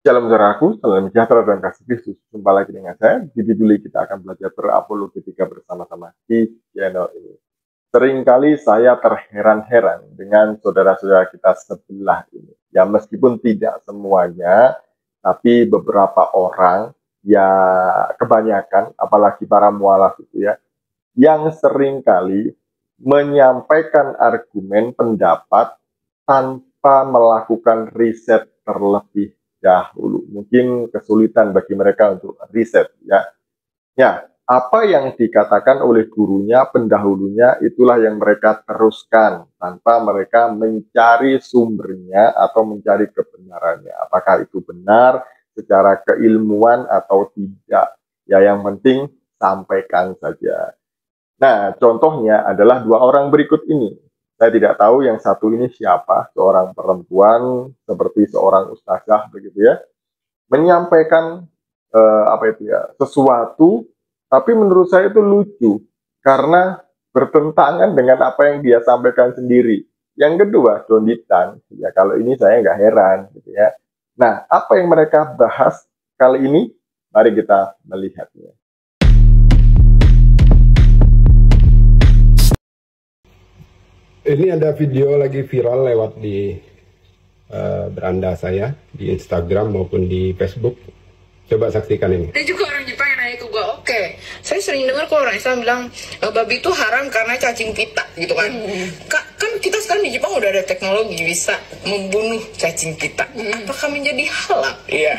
Shalom saudaraku, salam sejahtera dan kasih Kristus. Jumpa lagi dengan saya. Di video ini kita akan belajar berapologetika bersama-sama di channel ini. Seringkali saya terheran-heran dengan saudara-saudara kita sebelah ini. Ya meskipun tidak semuanya, tapi beberapa orang, ya kebanyakan, apalagi para mualaf itu ya, yang seringkali menyampaikan argumen pendapat tanpa melakukan riset terlebih dahulu. Mungkin kesulitan bagi mereka untuk riset ya. Ya, apa yang dikatakan oleh gurunya, pendahulunya, itulah yang mereka teruskan tanpa mereka mencari sumbernya atau mencari kebenarannya. Apakah itu benar secara keilmuan atau tidak? Ya, yang penting sampaikan saja. Nah, contohnya adalah dua orang berikut ini. Saya tidak tahu yang satu ini siapa, seorang perempuan seperti seorang ustazah begitu ya, menyampaikan sesuatu, tapi menurut saya itu lucu karena bertentangan dengan apa yang dia sampaikan sendiri. Yang kedua, Donditan, ya kalau ini saya nggak heran gitu ya. Nah, apa yang mereka bahas kali ini? Mari kita melihatnya. Ini ada video lagi viral lewat di beranda saya di Instagram maupun di Facebook. Coba saksikan ini. Ada juga orang Jepang yang nanya ke gue, oke, saya sering dengar kok orang Islam bilang babi itu haram karena cacing pita gitu kan. Kan kita sekarang di Jepang udah ada teknologi bisa membunuh cacing pita. Apakah menjadi halal? Iya.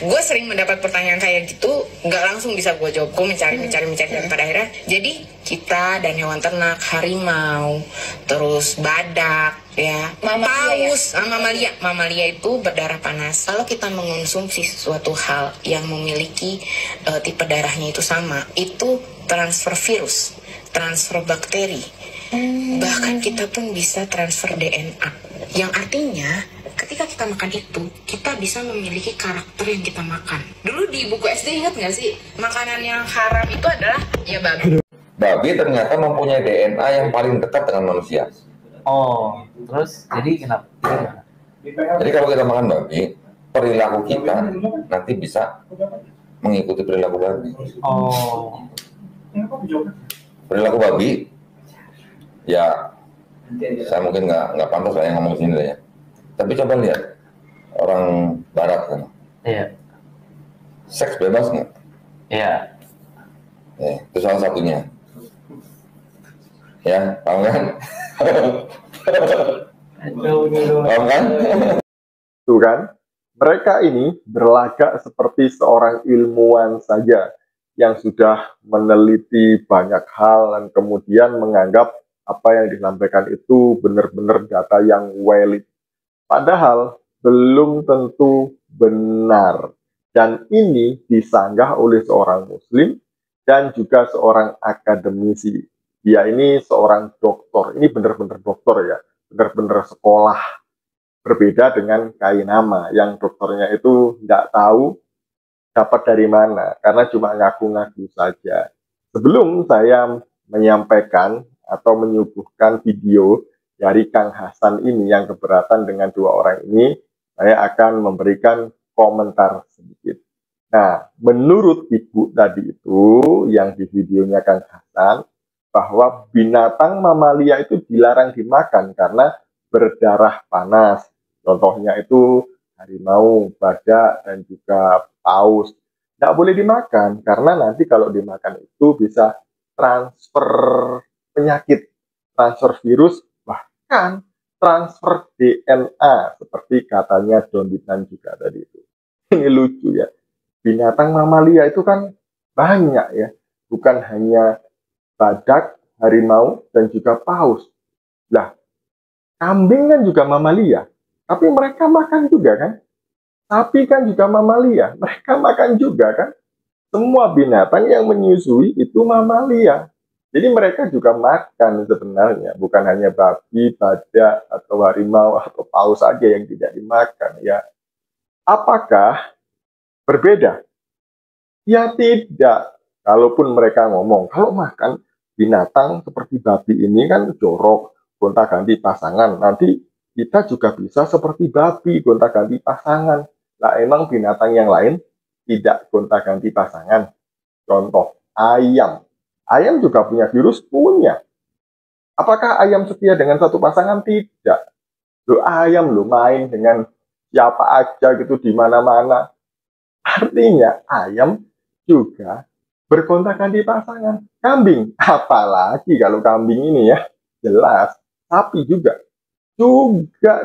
Gue sering mendapat pertanyaan kayak gitu, nggak langsung bisa gue jawab. Gue mencari dan pada akhirnya jadi kita dan hewan ternak, harimau, terus badak, ya, paus, mamalia itu berdarah panas. Kalau kita mengonsumsi sesuatu hal yang memiliki tipe darahnya itu sama, itu transfer virus, transfer bakteri, bahkan kita pun bisa transfer DNA. Yang artinya ketika kita makan itu, kita bisa memiliki karakter yang kita makan. Dulu di buku SD ingat nggak sih, makanan yang haram itu adalah ya babi. Babi ternyata mempunyai DNA yang paling dekat dengan manusia. Oh, terus jadi kenapa? Jadi kalau kita makan babi, perilaku kita nanti bisa mengikuti perilaku babi. Oh, Perilaku babi, ya saya mungkin nggak pantas lah yang ngomong sini lah ya. Tapi coba lihat orang barat kan, iya, seks bebas nggak? iya. Itu salah satunya. Ya, paham kan? Paham kan? Tuh kan, mereka ini berlagak seperti seorang ilmuwan saja yang sudah meneliti banyak hal dan kemudian menganggap apa yang disampaikan itu benar-benar data yang valid. Padahal belum tentu benar. Dan ini disanggah oleh seorang muslim dan juga seorang akademisi. Dia ini seorang doktor, ini benar-benar dokter ya, benar-benar sekolah. Berbeda dengan Kainama, yang dokternya itu nggak tahu dapat dari mana, karena cuma ngaku-ngaku saja. Sebelum saya menyampaikan atau menyuguhkan video dari Kang Hasan ini yang keberatan dengan dua orang ini, saya akan memberikan komentar sedikit. Nah, menurut Ibu tadi itu, yang di videonya Kang Hasan, bahwa binatang mamalia itu dilarang dimakan karena berdarah panas. Contohnya itu harimau, badak, dan juga paus. Tidak boleh dimakan karena nanti kalau dimakan itu bisa transfer penyakit, transfer virus, bahkan transfer DNA seperti katanya Donditan juga tadi itu. Ini lucu ya. Binatang mamalia itu kan banyak ya, bukan hanya badak, harimau, dan juga paus. Lah, kambing kan juga mamalia, tapi mereka makan juga kan? Sapi kan juga mamalia, mereka makan juga kan? Semua binatang yang menyusui itu mamalia. Jadi mereka juga makan sebenarnya, bukan hanya babi, badak, atau harimau, atau paus saja yang tidak dimakan. Ya, apakah berbeda? Ya tidak. Kalaupun mereka ngomong, kalau makan binatang seperti babi ini kan jorok, gonta-ganti pasangan. Nanti kita juga bisa seperti babi, gonta-ganti pasangan. Lah emang binatang yang lain tidak gonta-ganti pasangan. Contoh, ayam. Ayam juga punya virus? Punya. Apakah ayam setia dengan satu pasangan? Tidak. Loh, ayam lo main dengan siapa aja gitu di mana-mana. Artinya ayam juga bergonta-ganti pasangan. Kambing, apalagi kalau kambing ini ya, jelas. Sapi juga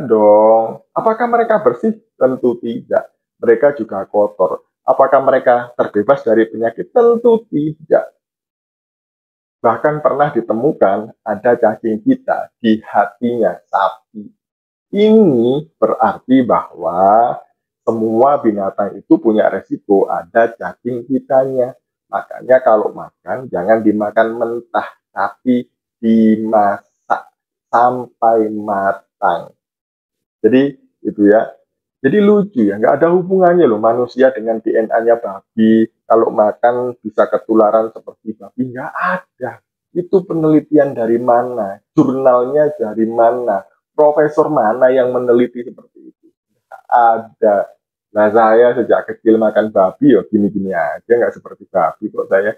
dong. Apakah mereka bersih? Tentu tidak. Mereka juga kotor. Apakah mereka terbebas dari penyakit? Tentu tidak. Bahkan pernah ditemukan ada cacing pita di hatinya sapi. Ini berarti bahwa semua binatang itu punya resiko ada cacing pitanya. Makanya kalau makan jangan dimakan mentah, tapi dimasak sampai matang. Jadi itu ya. Jadi lucu ya, nggak ada hubungannya loh manusia dengan DNA-nya babi. Kalau makan bisa ketularan seperti babi, nggak ada. Itu penelitian dari mana? Jurnalnya dari mana? Profesor mana yang meneliti seperti itu? Nggak ada. Nah saya sejak kecil makan babi, ya gini-gini aja, nggak seperti babi kok saya.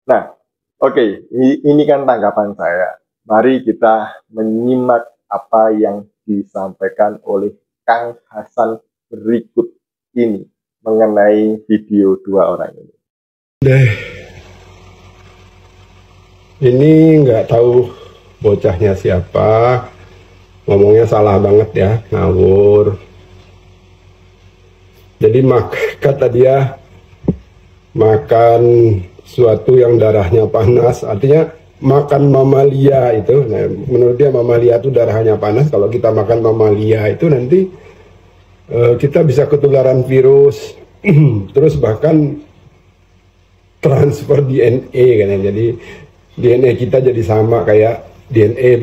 Nah, oke, ini kan tanggapan saya. Mari kita menyimak apa yang disampaikan oleh Kang Hasan berikut ini mengenai video dua orang ini. Ini nggak tahu bocahnya siapa, ngomongnya salah banget ya, ngawur. Jadi kata dia makan suatu yang darahnya panas, artinya makan mamalia itu. Nah, menurut dia mamalia itu darahnya panas. Kalau kita makan mamalia itu nanti kita bisa ketularan virus, terus bahkan transfer DNA kan ya. Jadi DNA kita jadi sama kayak DNA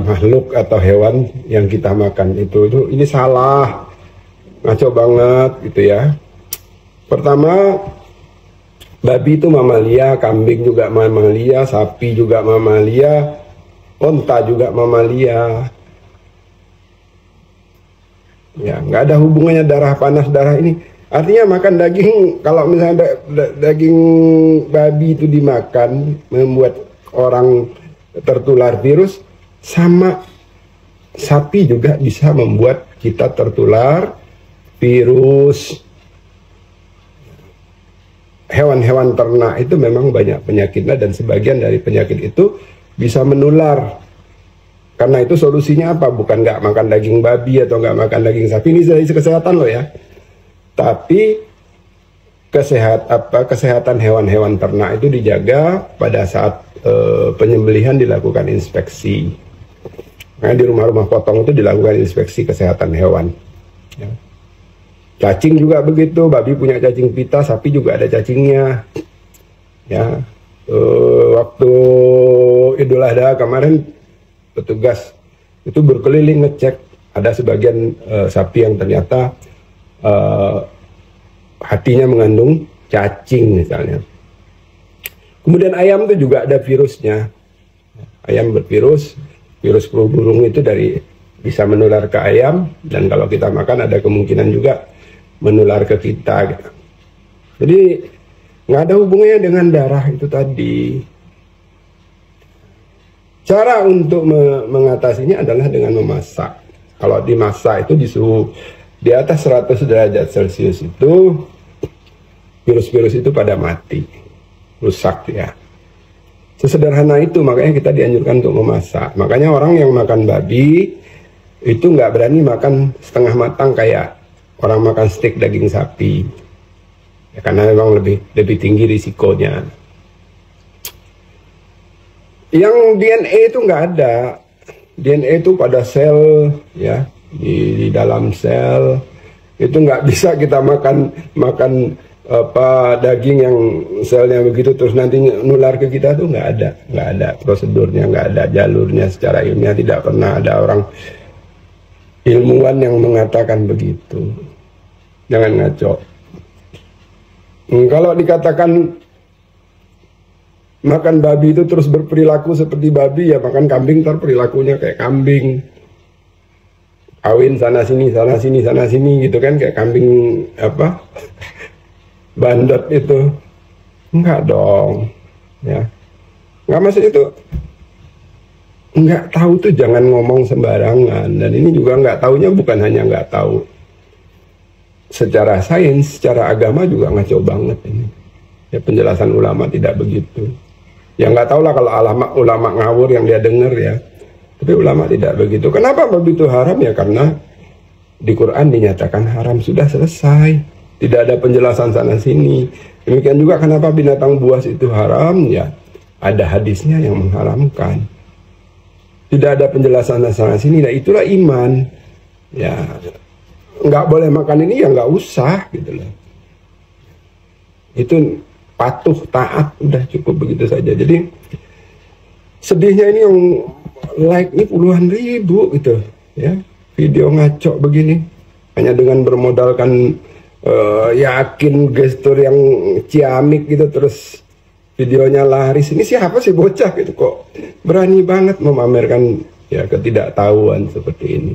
makhluk atau hewan yang kita makan itu ini salah, ngaco banget gitu ya. Pertama, babi itu mamalia, kambing juga mamalia, sapi juga mamalia, onta juga mamalia. Ya, nggak ada hubungannya darah panas darah ini. Artinya makan daging, kalau misalnya daging babi itu dimakan membuat orang tertular virus, sama sapi juga bisa membuat kita tertular virus. Hewan-hewan ternak itu memang banyak penyakitnya dan sebagian dari penyakit itu bisa menular. Karena itu solusinya apa? Bukan nggak makan daging babi atau nggak makan daging sapi, ini dari kesehatan loh ya. Tapi kesehatan hewan-hewan ternak itu dijaga pada saat penyembelihan dilakukan inspeksi. Nah, di rumah-rumah potong itu dilakukan inspeksi kesehatan hewan. Ya. Cacing juga begitu, babi punya cacing pita, sapi juga ada cacingnya. Ya, waktu Idul Adha kemarin petugas itu berkeliling ngecek, ada sebagian sapi yang ternyata hatinya mengandung cacing misalnya. Kemudian ayam itu juga ada virusnya. Ayam bervirus, virus flu burung itu bisa menular ke ayam, dan kalau kita makan ada kemungkinan juga menular ke kita gitu. Jadi nggak ada hubungannya dengan darah itu tadi. Cara untuk mengatasinya adalah dengan memasak. Kalau dimasak itu di suhu di atas 100 derajat Celcius itu virus-virus itu pada mati, rusak ya. Sesederhana itu, makanya kita dianjurkan untuk memasak. Makanya orang yang makan babi itu nggak berani makan setengah matang kayak orang makan steak daging sapi, ya, karena memang lebih tinggi risikonya. Yang DNA itu nggak ada. DNA itu pada sel ya, di dalam sel itu nggak bisa kita makan daging yang selnya begitu terus nanti nular ke kita, tuh nggak ada prosedurnya, nggak ada jalurnya secara ilmiah, tidak pernah ada orang ilmuwan yang mengatakan begitu. Jangan ngaco. Kalau dikatakan makan babi itu terus berperilaku seperti babi, ya makan kambing ntar perilakunya kayak kambing. kawin sana sini gitu kan, kayak kambing apa bandot itu. Enggak dong, ya. Enggak, maksud itu enggak tahu tuh jangan ngomong sembarangan. Dan ini juga enggak tahunya bukan hanya enggak tahu secara sains, secara agama juga ngaco banget ini. Ya, penjelasan ulama tidak begitu. Ya nggak tahu lah kalau ulama ngawur yang dia dengar ya. Tapi ulama tidak begitu. Kenapa begitu haram ya? Karena di Quran dinyatakan haram, sudah selesai. Tidak ada penjelasan sana sini. Demikian juga kenapa binatang buas itu haram ya? Ada hadisnya yang mengharamkan. Tidak ada penjelasan sana sini. Nah itulah iman. Ya nggak boleh makan ini ya nggak usah gitu loh. Itu patuh, taat, udah cukup begitu saja. Jadi sedihnya ini yang like ini puluhan ribu gitu ya, video ngaco begini hanya dengan bermodalkan yakin gestur yang ciamik gitu, terus videonya laris. Ini siapa sih bocah gitu kok berani banget memamerkan ya ketidaktahuan seperti ini.